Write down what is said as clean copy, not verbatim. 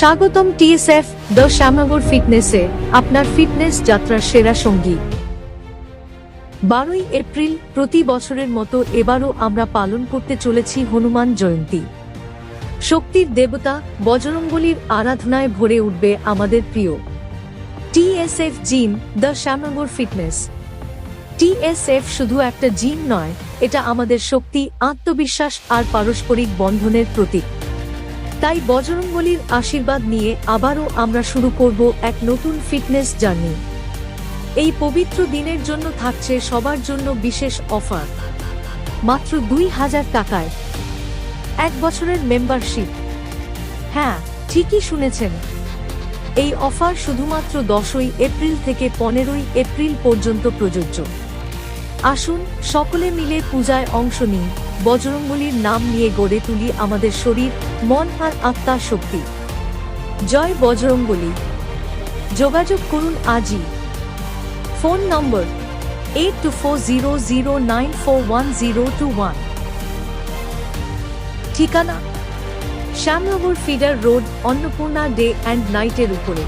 স্বাগতম TSF the Shyamnagar ফিটনেসে, আপনার fitness যাত্রার সেরা সঙ্গী। 12ই এপ্রিল প্রতি বছরের মতো এবারও আমরা পালন করতে চলেছি হনুমান জয়ন্তী। শক্তির দেবতা বজরংবলীর আরাধনায় ভরে উঠবে আমাদের প্রিয় TSF gym the Shyamnagar fitness. TSF শুধু একটা জিম নয়, এটা আমাদের শক্তি, আত্মবিশ্বাস আর পারস্পরিক বন্ধনের প্রতীক। তাই বজরংবলীর আশীর্বাদ নিয়ে আবারও আমরা শুরু করব এক নতুন ফিটনেস জার্নি। এই পবিত্র দিনের জন্য থাকছে সবার জন্য বিশেষ অফার। মাত্র 2000 টাকায় 1 বছরের মেম্বারশিপ। হ্যাঁ, ঠিকই শুনেছেন, এই অফার শুধুমাত্র 10ই এপ্রিল থেকে 15ই এপ্রিল পর্যন্ত প্রযোজ্য। আসুন সকলে মিলে পূজায় অংশ নিই, বজরংবলীর নাম নিয়ে গড়ে তুলি আমাদের শরীর, মন আর আত্মার শক্তি। জয় বজরংবলী। যোগাযোগ করুন আজই। Phone number 824009411021। ঠিকানা Shyamnagar feeder road, Annapurna day and নাইটের উপরে।